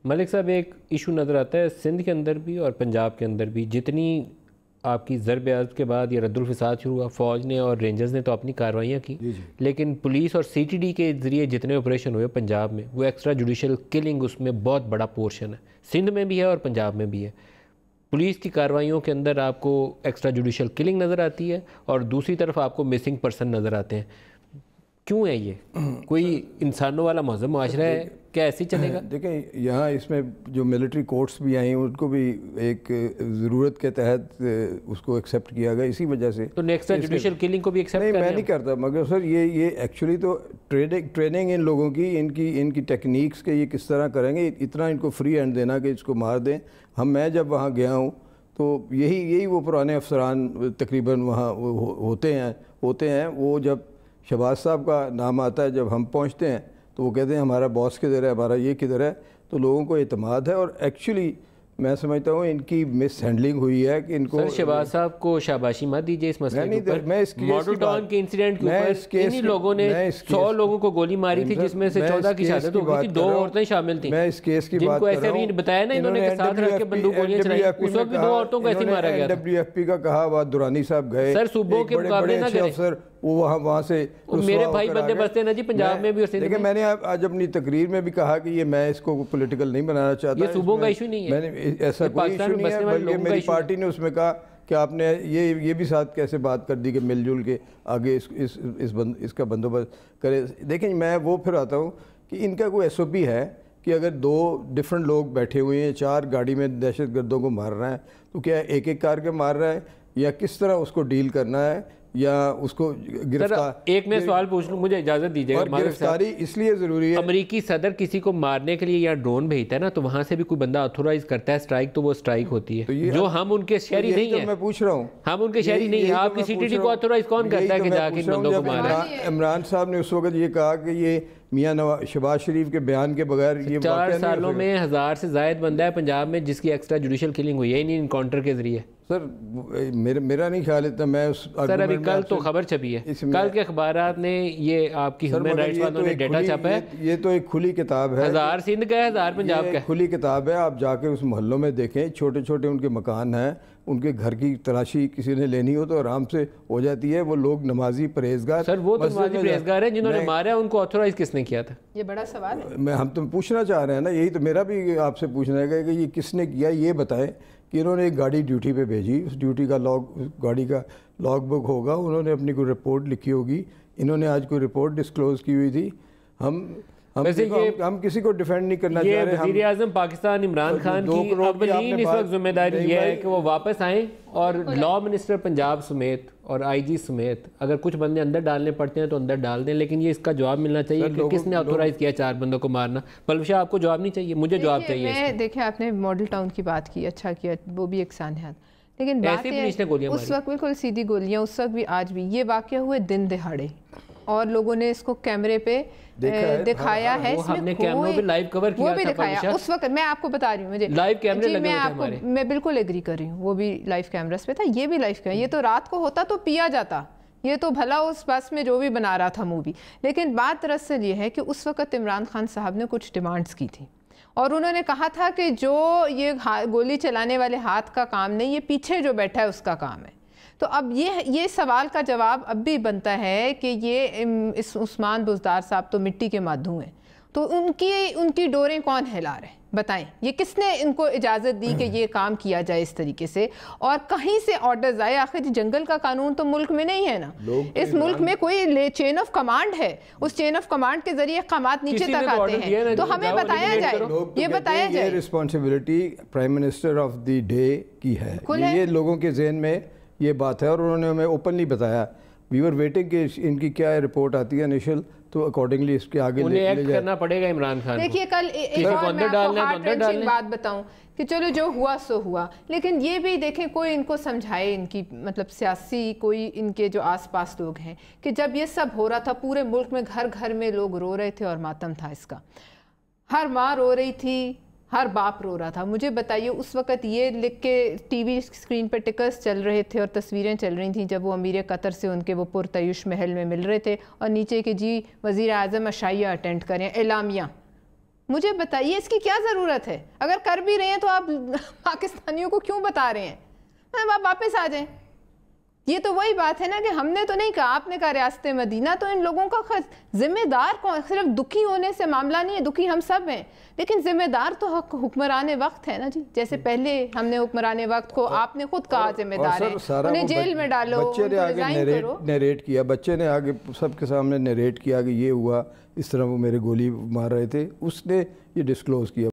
ملک صاحب ایک ایشو نظر آتا ہے سندھ کے اندر بھی اور پنجاب کے اندر بھی، جتنی آپ کی ضرب عضب کے بعد یہ رد الفساد شروع ہوا، فوج نے اور رینجرز نے تو اپنی کارروائیاں کی، لیکن پولیس اور سی ٹی ڈی کے ذریعے جتنے آپریشن ہوئے پنجاب میں، وہ ایکسٹرا جوڈیشل کلنگ اس میں بہت بڑا پورشن ہے، سندھ میں بھی ہے اور پنجاب میں بھی ہے۔ پولیس کی کارروائیوں کے اندر آپ کو ایکسٹرا جوڈیشل کلنگ نظر آتی ہے اور دوسری طرف آپ کو مسنگ پرسن نظر آتے ہیں۔ کیوں ہے یہ؟ کوئی انسانوں والا مہذب معاشرہ ہے کیا ایسے ہی چلے گا؟ دیکھیں یہاں اس میں جو ملٹری کورٹس بھی آئیں ان کو بھی ایک ضرورت کے تحت اس کو ایکسیپٹ کیا گیا، اسی وجہ سے تو ایکسٹرا جوڈیشل کلنگ کو بھی ایکسیپٹ نہیں میں نہیں کرتا، مگر سر یہ ایکچولی تو ٹریننگ ان لوگوں کی ان کی ٹیکنیکس کے یہ کس طرح کریں گے، اتنا ان کو فری ہینڈ دینا کہ اس کو مار دیں۔ میں جب وہاں گیا ہوں تو یہی وہ پرانے افسران تقریباً وہاں ہوتے ہیں وہ جب شہباز صاحب کا نام آتا ہے، جب ہم پہنچتے ہیں تو وہ کہتے ہیں ہمارا باس کدھر ہے، ہمارا یہ کدھر ہے، تو لوگوں کو اعتماد ہے۔ اور ایکچولی میں سمجھتا ہوں ان کی مس ہینڈلنگ ہوئی ہے کہ ان کو شہباز صاحب کو شاباشی مت دیجیے اس مسئلے کے اوپر۔ ماڈل ٹاؤن کے انسیڈنٹ کے اوپر انہی لوگوں نے 100 لوگوں کو گولی ماری تھی جس میں سے 14 کی شہادت ہو گئی تھی، 2 عورتیں شامل تھیں۔ میں اس کیس کی جن بات کو کر ایسے رہا ہوں، بھی بتایا نا انہوں نے کہ ساتھ رکھ کے بندوق گولیاں چلائی، اس وقت بھی 2 عورتوں کو ایسے مارا گیا تھا۔ NWFP کا کہا ہوا دورانی صاحب گئے، سر صوبوں کے مقابلے نہ کریں، وہ وہاں سے میرے بھائی بندے بستے ہیں نا جی پنجاب میں بھی اور سندھ میں۔ لیکن میں نے آج اپنی تقریر میں بھی کہا کہ یہ میں اس کو پولیٹیکل نہیں بنانا چاہتا، یہ صوبوں کا ایشو نہیں ہے، میں نے ایسا کوئی ایشو نہیں ہے، بلکہ میری پارٹی نے اس میں کہا کہ آپ نے یہ بھی ساتھ کیسے بات کر دی کہ مل جل کے آگے اس کا بندوبست کرے۔ دیکھیں میں وہ پھر آتا ہوں کہ ان کا کوئی SOP ہے کہ اگر 2 ڈفرنٹ لوگ بیٹھے ہوئے ہیں، 4 گاڑی میں دہشت گردوں کو مار رہا ہے، تو کیا ایک کار کے مار رہا ہے یا کس طرح اس کو ڈیل کرنا ہے یا اس کو گرفتار۔ ایک میں سوال پوچھ لوں، مجھے اجازت دیجیے گا۔ گرفتاری اس لیے ضروری ہے، امریکی صدر کسی کو مارنے کے لیے یا ڈرون بھیجتا ہے نا تو وہاں سے بھی کوئی بندہ آتھورائز کرتا ہے اسٹرائک، تو وہ اسٹرائک ہوتی ہے، جو ہم ان کے شہری نہیں ہیں۔ میں پوچھ رہا ہوں، ہم ان کے شہری نہیں ہیں۔ آپ کی سی ٹی ڈی کو آتھورائز کون کرتا ہے کہ جا کے بندوں کو مارا؟ عمران صاحب نے اس وقت یہ کہا کہ یہ میاں شہباز شریف کے بیان کے بغیر یہ 4 سالوں میں 1000 سے زائد بندہ ہے پنجاب میں جس کی ایکسٹرا جوڈیشل کلنگ ہوئی ہے ہی نہیں انکاؤنٹر کے ذریعے۔ سر میرا نہیں خیال اتنا، میں اس سر ابھی کل تو خبر چھپی ہے، کل کے اخبارات نے یہ آپ کی ہیومن رائٹس والوں نے ڈیٹا چھاپا ہے، یہ تو ایک کھلی کتاب ہے، 1000 سندھ کا ہے، 1000 پنجاب کا ہے، کھلی کتاب ہے۔ آپ جا کے اس محلوں میں دیکھیں، چھوٹے چھوٹے ان کے مکان ہیں، ان کے گھر کی تلاشی کسی نے لینی ہو تو آرام سے ہو جاتی ہے۔ وہ لوگ نمازی پرہیزگار، سر وہ تو نمازی پرہیزگار ہیں جنہوں نے مارا، ان کو آتھورائز کس نے کیا تھا؟ یہ بڑا سوال ہے، ہم تو پوچھنا چاہ رہے ہیں نا، یہی تو میرا بھی آپ سے پوچھنا ہے کہ یہ کس نے کیا، یہ بتائیں کہ انہوں نے ایک گاڑی ڈیوٹی پہ بھیجی، اس ڈیوٹی کا گاڑی کا لاگ بک ہوگا، انہوں نے اپنی کوئی رپورٹ لکھی ہوگی، انہوں نے آج کوئی رپورٹ ڈسکلوز کی ہوئی تھی۔ ہم کسی کو ڈیفینڈ نہیں کرنا چاہ رہے۔ وزیر اعظم پاکستان عمران خان کی اولین اس وقت ذمہ داری یہ ہے کہ وہ واپس آئیں اور لا منسٹر پنجاب سمیت اور IG سمیت اگر کچھ بندے اندر ڈالنے پڑتے ہیں تو اندر ڈال دیں، لیکن یہ اس کا جواب ملنا چاہیے کہ کس نے آتھورائز کیا 4 بندوں کو مارنا۔ پلوش آپ کو جواب نہیں چاہیے، مجھے جواب چاہیے۔ دیکھیں آپ نے ماڈل ٹاؤن کی بات کی، اچھا کیا، وہ بھی ایک سانحیات، لیکن بات یہ اس وقت بالکل سیدھی گولیاں، اس وقت بھی آج بھی یہ واقعہ ہوئے دن دہاڑے اور لوگوں نے اس کو کیمرے پہ دکھایا ہے، ہم نے کیمروں پہ لائیو کور کیا، وہ بھی دکھایا اس وقت۔ میں آپ کو بتا رہی ہوں، مجھے لائیو کیمرے لگے ہوئے تھے، میں بالکل ایگری کر رہی ہوں، وہ بھی لائیو کیمراز پہ تھا، یہ بھی لائیو کیمرہ، یہ تو رات کو ہوتا تو پیا جاتا، یہ تو بھلا اس بس میں جو بھی بنا رہا تھا مووی۔ لیکن بات دراصل یہ ہے کہ اس وقت عمران خان صاحب نے کچھ ڈیمانڈز کی تھی اور انہوں نے کہا تھا کہ جو یہ گولی چلانے والے ہاتھ کا کام نہیں، یہ پیچھے جو بیٹھا ہے اس کا کام ہے۔ تو اب یہ سوال کا جواب اب بھی بنتا ہے کہ یہ عثمان بزدار صاحب تو مٹی کے مادھو ہیں، تو ان کی ڈوریں کون ہلا رہے ہیں بتائیں؟ یہ کس نے ان کو اجازت دی کہ یہ کام کیا جائے اس طریقے سے؟ اور کہیں سے آرڈرز آئے؟ آخر جنگل کا قانون تو ملک میں نہیں ہے نا، اس ملک میں کوئی چین آف کمانڈ ہے، اس چین آف کمانڈ کے ذریعے احکامات نیچے تک آتے ہیں، تو ہمیں بتایا جائے، یہ بتایا جائے۔ یہ responsibility prime minister of the day کی ہے، یہ لوگوں کے ذہن میں یہ بات ہے اور انہوں نے ہمیں اوپنلی بتایا۔ وی ور ویٹنگ کہ ان کی کیا رپورٹ آتی ہے انیشل، تو اکارڈنگلی اس کے آگے انہیں ایکٹ کرنا پڑے گا عمران خان۔ دیکھیے کل ایک اور میں آپ کو ہارٹ رنچنگ بات بتاؤں کہ چلو جو ہوا سو ہوا، لیکن یہ بھی دیکھیں کوئی ان کو سمجھائے، ان کی مطلب سیاسی کوئی ان کے جو آس پاس لوگ ہیں، کہ جب یہ سب ہو رہا تھا پورے ملک میں گھر گھر میں لوگ رو رہے تھے اور ماتم تھا اس کا، ہر ماں رو رہی تھی، ہر باپ رو رہا تھا۔ مجھے بتائیے اس وقت یہ لکھ کے ٹی وی اسکرین پہ ٹکرز چل رہے تھے اور تصویریں چل رہی تھیں جب وہ امیر قطر سے ان کے وہ پرتعیش محل میں مل رہے تھے، اور نیچے کہ جی وزیر اعظم عشائیہ اٹینڈ کریں، اعلامیہ مجھے بتائیے اس کی کیا ضرورت ہے؟ اگر کر بھی رہے ہیں تو آپ پاکستانیوں کو کیوں بتا رہے ہیں؟ آپ واپس آ جائیں. یہ تو وہی بات ہے نا کہ ہم نے تو نہیں کہا, آپ نے کہا ریاست مدینہ, تو ان لوگوں کا ذمہ دار کون؟ صرف دکھی ہونے سے معاملہ نہیں ہے, دکھی ہم سب ہیں, لیکن ذمہ دار تو حکمران وقت ہے نا جی. جیسے پہلے ہم نے حکمران وقت کو آپ نے خود کہا ذمہ دار ہیں, انہیں جیل میں ڈالو, بچے نے آگے نیریٹ کیا, بچے نے آگے سب کے سامنے نیریٹ کیا کہ یہ ہوا, اس طرح وہ میرے گولی مار رہے تھے, اس نے یہ ڈسکلوز کیا.